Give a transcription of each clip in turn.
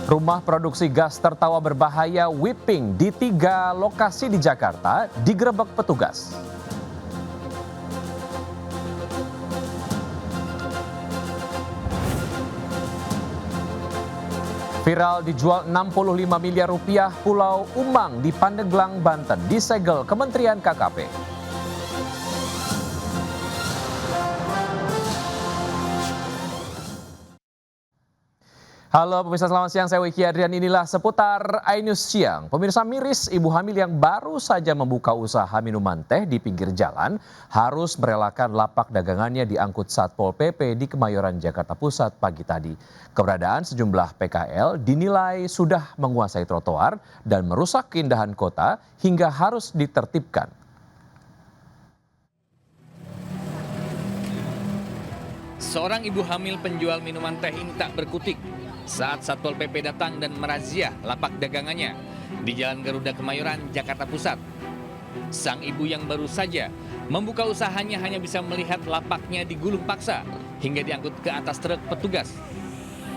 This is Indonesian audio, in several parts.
Rumah produksi gas tertawa berbahaya Whipping di 3 lokasi di Jakarta digerebek petugas. Viral dijual 65 miliar rupiah Pulau Umang di Pandeglang, Banten disegel Kementerian KKP. Halo pemirsa, selamat siang, saya Wiki Adrian. Inilah seputar iNews Siang. Pemirsa, miris ibu hamil yang baru saja membuka usaha minuman teh di pinggir jalan harus merelakan lapak dagangannya diangkut Satpol PP di Kemayoran, Jakarta Pusat pagi tadi. Keberadaan sejumlah PKL dinilai sudah menguasai trotoar dan merusak keindahan kota hingga harus ditertibkan. Seorang ibu hamil penjual minuman teh ini tak berkutik saat Satpol PP datang dan merazia lapak dagangannya di Jalan Garuda Kemayoran, Jakarta Pusat. Sang ibu yang baru saja membuka usahanya hanya bisa melihat lapaknya digulung paksa hingga diangkut ke atas truk petugas.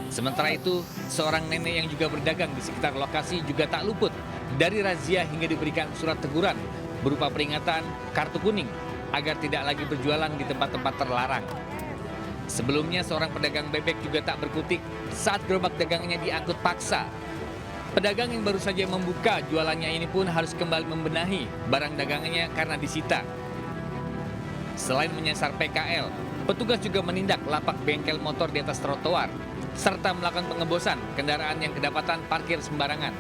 Sementara itu, seorang nenek yang juga berdagang di sekitar lokasi juga tak luput dari razia hingga diberikan surat teguran berupa peringatan kartu kuning agar tidak lagi berjualan di tempat-tempat terlarang. Sebelumnya seorang pedagang bebek juga tak berkutik saat gerobak dagangannya diangkut paksa. Pedagang yang baru saja membuka jualannya ini pun harus kembali membenahi barang dagangannya karena disita. Selain menyasar PKL, petugas juga menindak lapak bengkel motor di atas trotoar serta melakukan pengebosan kendaraan yang kedapatan parkir sembarangan.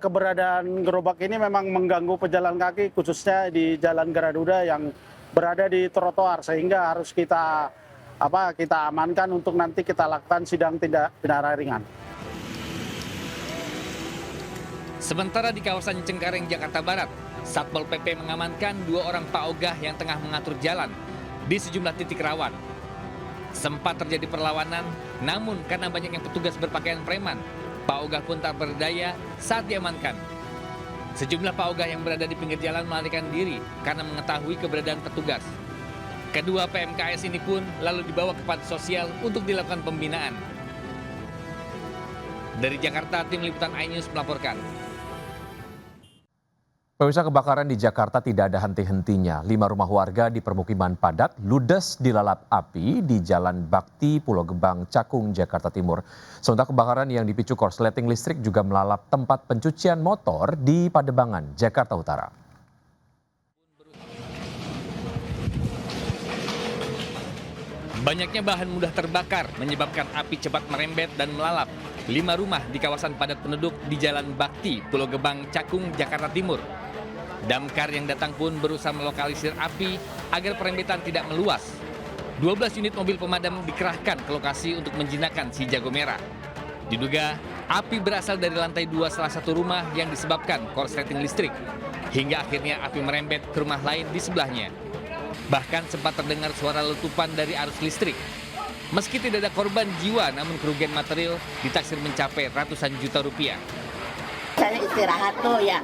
Keberadaan gerobak ini memang mengganggu pejalan kaki khususnya di Jalan Garuda yang berada di trotoar, sehingga harus kita amankan untuk nanti kita lakukan sidang tindak pidana ringan. Sementara di kawasan Cengkareng, Jakarta Barat, Satpol PP mengamankan 2 orang paogah yang tengah mengatur jalan di sejumlah titik rawan. Sempat terjadi perlawanan, namun karena banyaknya petugas berpakaian preman, paogah pun tak berdaya saat diamankan. Sejumlah paogah yang berada di pinggir jalan melarikan diri karena mengetahui keberadaan petugas. Kedua PMKS ini pun lalu dibawa ke panti sosial untuk dilakukan pembinaan. Dari Jakarta, tim liputan iNews melaporkan. Pemirsa, kebakaran di Jakarta tidak ada henti-hentinya. 5 rumah warga di permukiman padat ludes dilalap api di Jalan Bakti, Pulau Gebang, Cakung, Jakarta Timur. Sementara kebakaran yang dipicu korsleting listrik juga melalap tempat pencucian motor di Pademangan, Jakarta Utara. Banyaknya bahan mudah terbakar menyebabkan api cepat merembet dan melalap 5 rumah di kawasan padat penduduk di Jalan Bakti, Pulau Gebang, Cakung, Jakarta Timur. Damkar yang datang pun berusaha melokalisir api agar perembetan tidak meluas. 12 unit mobil pemadam dikerahkan ke lokasi untuk menjinakkan si jago merah. Diduga api berasal dari lantai 2 salah satu rumah yang disebabkan korsleting listrik. Hingga akhirnya api merembet ke rumah lain di sebelahnya. Bahkan sempat terdengar suara letupan dari arus listrik. Meski tidak ada korban jiwa, namun kerugian material ditaksir mencapai ratusan juta rupiah. Saya istirahat tuh ya,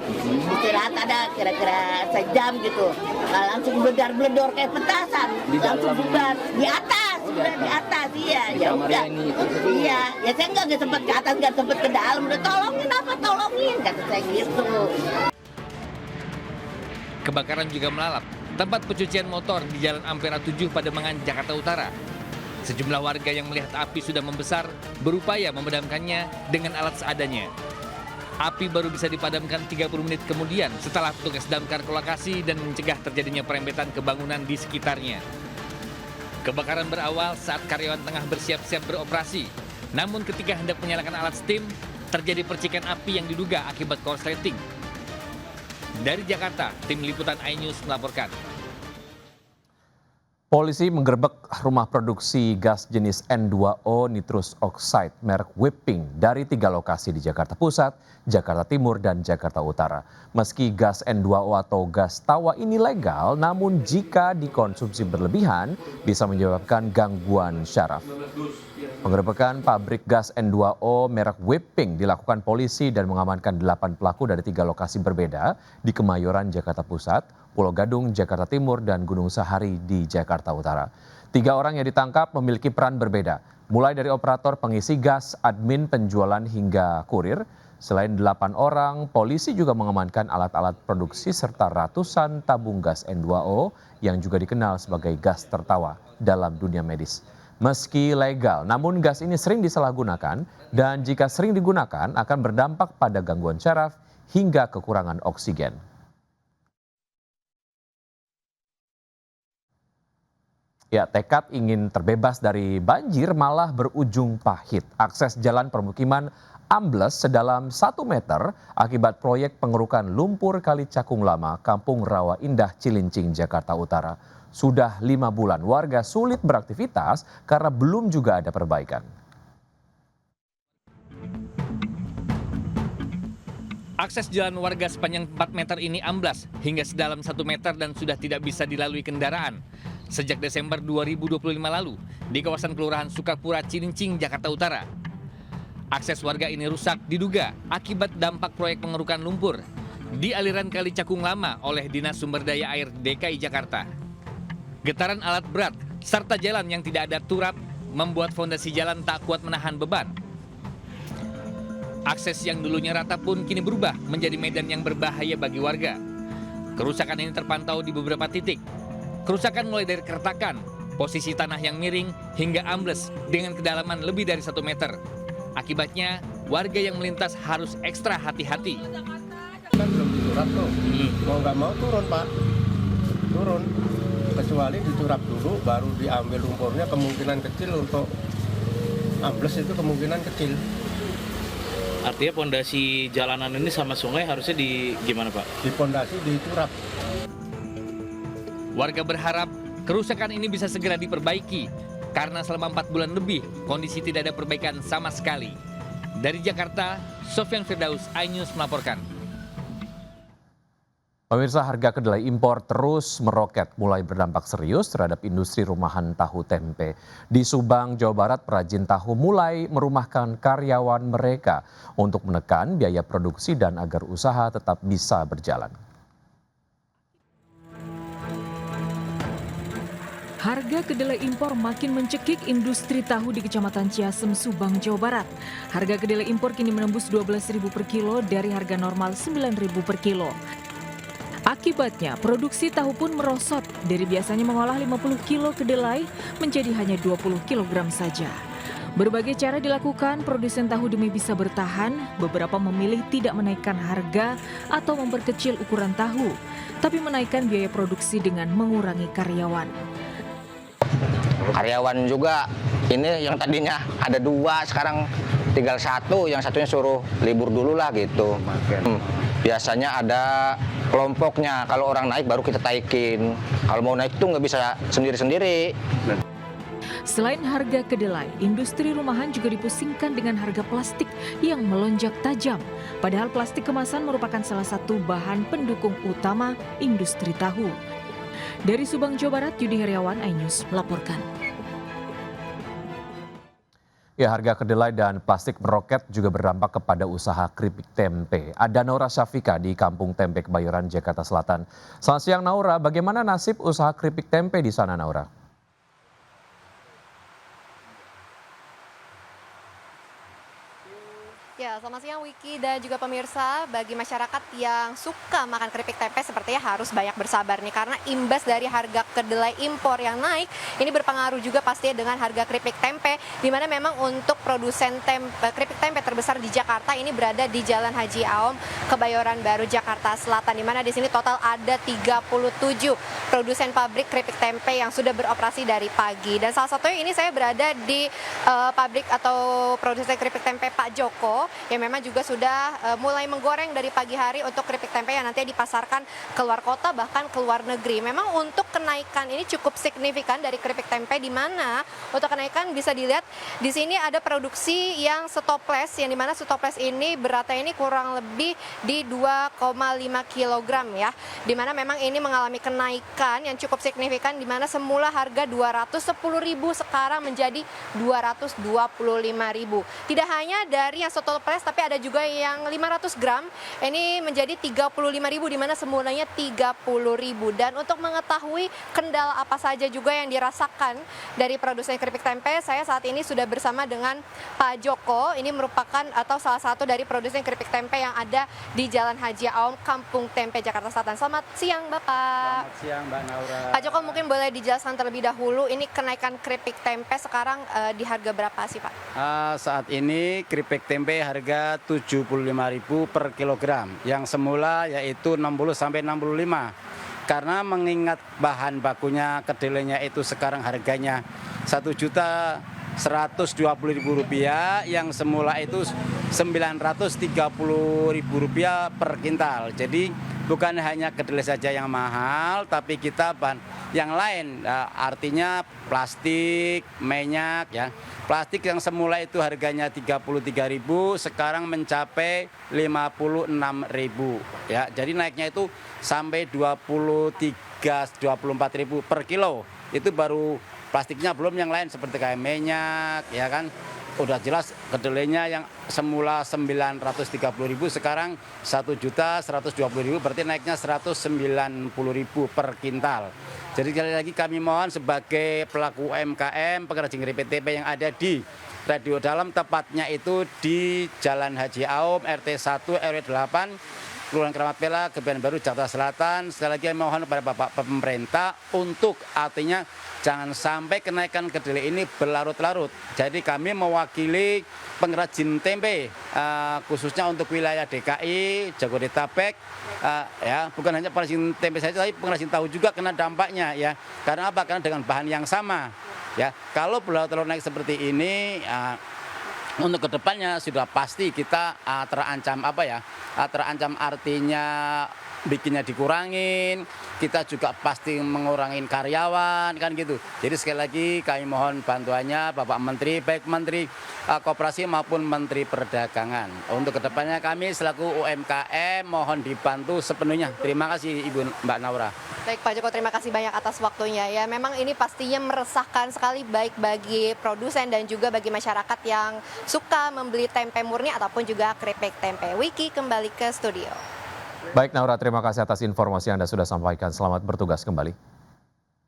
istirahat ada kira-kira sejam gitu, langsung bledor-bledor kayak petasan, langsung bubar di atas, udah di atas, iya, ya udah, iya, ya saya nggak sempat ke atas, nggak sempat ke dalam, udah tolongin, kata saya gitu. Kebakaran juga melalap tempat pencucian motor di Jalan Ampera 7 Pademangan, Jakarta Utara. Sejumlah warga yang melihat api sudah membesar berupaya memadamkannya dengan alat seadanya. Api baru bisa dipadamkan 30 menit kemudian setelah petugas damkar ke lokasi dan mencegah terjadinya perembetan ke bangunan di sekitarnya. Kebakaran berawal saat karyawan tengah bersiap-siap beroperasi. Namun ketika hendak menyalakan alat steam, terjadi percikan api yang diduga akibat korsleting. Dari Jakarta, tim liputan iNews melaporkan. Polisi menggerebek rumah produksi gas jenis N2O nitrous oxide merek Whipping dari 3 lokasi di Jakarta Pusat, Jakarta Timur, dan Jakarta Utara. Meski gas N2O atau gas tawa ini legal, namun jika dikonsumsi berlebihan bisa menyebabkan gangguan syaraf. Penggerebekan pabrik gas N2O merek Whipping dilakukan polisi dan mengamankan 8 pelaku dari 3 lokasi berbeda di Kemayoran, Jakarta Pusat, Pulau Gadung, Jakarta Timur, dan Gunung Sahari di Jakarta Utara. 3 orang yang ditangkap memiliki peran berbeda, mulai dari operator pengisi gas, admin penjualan hingga kurir. Selain 8 orang, polisi juga mengamankan alat-alat produksi serta ratusan tabung gas N2O yang juga dikenal sebagai gas tertawa dalam dunia medis. Meski legal, namun gas ini sering disalahgunakan dan jika sering digunakan akan berdampak pada gangguan syaraf hingga kekurangan oksigen. Ya, tekad ingin terbebas dari banjir malah berujung pahit. Akses jalan permukiman ambles sedalam 1 meter akibat proyek pengerukan lumpur Kali Cakung Lama, Kampung Rawa Indah, Cilincing, Jakarta Utara. Sudah 5 bulan warga sulit beraktivitas karena belum juga ada perbaikan. Akses jalan warga sepanjang 4 meter ini amblas hingga sedalam 1 meter dan sudah tidak bisa dilalui kendaraan. Sejak Desember 2025 lalu di kawasan Kelurahan Sukapura, Cilincing, Jakarta Utara. Akses warga ini rusak diduga akibat dampak proyek pengerukan lumpur di aliran Kali Cakung Lama oleh Dinas Sumber Daya Air DKI Jakarta. Getaran alat berat serta jalan yang tidak ada turap membuat fondasi jalan tak kuat menahan beban. Akses yang dulunya rata pun kini berubah menjadi medan yang berbahaya bagi warga. Kerusakan ini terpantau di beberapa titik. Kerusakan mulai dari keretakan, posisi tanah yang miring, hingga ambles dengan kedalaman lebih dari 1 meter. Akibatnya, warga yang melintas harus ekstra hati-hati. Kan belum dicurap tuh, mau nggak mau turun Pak, turun. Kecuali dicurap dulu, baru diambil lumpurnya, kemungkinan kecil untuk ambles itu kemungkinan kecil. Artinya pondasi jalanan ini sama sungai harusnya di gimana Pak? Di pondasi dicurap. Warga berharap kerusakan ini bisa segera diperbaiki karena selama 4 bulan lebih kondisi tidak ada perbaikan sama sekali. Dari Jakarta, Sofyan Firdaus, iNews melaporkan. Pemirsa, harga kedelai impor terus meroket, mulai berdampak serius terhadap industri rumahan tahu tempe. Di Subang, Jawa Barat, perajin tahu mulai merumahkan karyawan mereka untuk menekan biaya produksi dan agar usaha tetap bisa berjalan. Harga kedelai impor makin mencekik industri tahu di Kecamatan Ciasem, Subang, Jawa Barat. Harga kedelai impor kini menembus Rp12.000 per kilo dari harga normal Rp9.000 per kilo. Akibatnya, produksi tahu pun merosot dari biasanya mengolah 50 kilo kedelai menjadi hanya 20 kg saja. Berbagai cara dilakukan produsen tahu demi bisa bertahan, beberapa memilih tidak menaikkan harga atau memperkecil ukuran tahu, tapi menaikkan biaya produksi dengan mengurangi karyawan. Karyawan juga ini yang tadinya ada 2 sekarang tinggal 1, yang satunya suruh libur dulu lah gitu. Biasanya ada kelompoknya, kalau orang naik baru kita taikin. Kalau mau naik tuh nggak bisa sendiri-sendiri. Selain harga kedelai, industri rumahan juga dipusingkan dengan harga plastik yang melonjak tajam. Padahal plastik kemasan merupakan salah satu bahan pendukung utama industri tahu. Dari Subang, Jawa Barat, Yudi Heriawan, iNews melaporkan. Ya, harga kedelai dan plastik meroket juga berdampak kepada usaha keripik tempe. Ada Naura Syafika di Kampung Tempe Kebayoran, Jakarta Selatan. Selamat siang Naura, bagaimana nasib usaha keripik tempe di sana Naura? Ya, selamat siang Wiki dan juga pemirsa. Bagi masyarakat yang suka makan keripik tempe sepertinya harus banyak bersabar nih, karena imbas dari harga kedelai impor yang naik ini berpengaruh juga pastinya dengan harga keripik tempe, di mana memang untuk produsen keripik tempe terbesar di Jakarta ini berada di Jalan Haji Aom, Kebayoran Baru, Jakarta Selatan, di mana di sini total ada 37 produsen pabrik keripik tempe yang sudah beroperasi dari pagi. Dan salah satunya ini saya berada di pabrik atau produsen keripik tempe Pak Joko, yang memang juga sudah mulai menggoreng dari pagi hari untuk keripik tempe yang nantinya dipasarkan ke luar kota bahkan ke luar negeri. Memang untuk kenaikan ini cukup signifikan dari keripik tempe, di mana untuk kenaikan bisa dilihat di sini ada produksi yang stopless, yang dimana stopless ini beratnya ini kurang lebih di 2,5 kg ya, di mana memang ini mengalami kenaikan yang cukup signifikan, di mana semula harga Rp210.000 sekarang menjadi Rp225.000. Tidak hanya dari yang stopless single press, tapi ada juga yang 500 gram. Ini menjadi 35.000 di mana semulanya 30.000. Dan untuk mengetahui kendala apa saja juga yang dirasakan dari produsen keripik tempe, saya saat ini sudah bersama dengan Pak Joko. Ini merupakan atau salah satu dari produsen keripik tempe yang ada di Jalan Haji Aom, Kampung Tempe, Jakarta Selatan. Selamat siang, Bapak. Selamat siang, Mbak Naura. Pak Joko, mungkin boleh dijelaskan terlebih dahulu, ini kenaikan keripik tempe sekarang di harga berapa sih, Pak? Saat ini keripik tempe harga 75.000 per kilogram, yang semula yaitu 60 sampai 65. Karena mengingat bahan bakunya kedelainya itu sekarang harganya Rp1.120.000, yang semula itu Rp930.000 per kintal. Jadi bukan hanya kedelai saja yang mahal, tapi kita bahan yang lain, artinya plastik, minyak ya. Plastik yang semula itu harganya Rp33.000, sekarang mencapai Rp56.000 ya. Jadi naiknya itu sampai Rp24.000 per kilo. Itu baru plastiknya, belum yang lain seperti kayak minyak ya kan. Udah jelas kedelainya yang semula Rp930.000 sekarang Rp1.120.000, berarti naiknya Rp190.000 per kintal. Jadi sekali lagi kami mohon sebagai pelaku UMKM pengrajin keripik tempe yang ada di Radio Dalam, tepatnya itu di Jalan Haji Aom, RT 1 RW 8, Kelurahan Keramat Pela, Kebayoran Baru, Jakarta Selatan. Sekali lagi kami mohon kepada Bapak pemerintah untuk artinya jangan sampai kenaikan kedelai ini berlarut-larut. Jadi kami mewakili pengrajin tempe, khususnya untuk wilayah DKI, Jabodetabek, ya bukan hanya pengrajin tempe saja, tapi pengrajin tahu juga kena dampaknya ya. Karena apa? Karena dengan bahan yang sama. Ya, kalau berlarut-larut naik seperti ini, untuk kedepannya sudah pasti kita terancam apa ya? Terancam artinya bikinnya dikurangin, kita juga pasti mengurangin karyawan kan gitu. Jadi sekali lagi kami mohon bantuannya Bapak Menteri, baik Menteri Koperasi maupun Menteri Perdagangan. Untuk kedepannya kami selaku UMKM mohon dibantu sepenuhnya. Terima kasih Ibu Mbak Naura. Baik Pak Joko, terima kasih banyak atas waktunya ya. Memang ini pastinya meresahkan sekali baik bagi produsen dan juga bagi masyarakat yang suka membeli tempe murni ataupun juga keripik tempe. Wiki kembali ke studio. Baik Naura, terima kasih atas informasi yang Anda sudah sampaikan. Selamat bertugas kembali.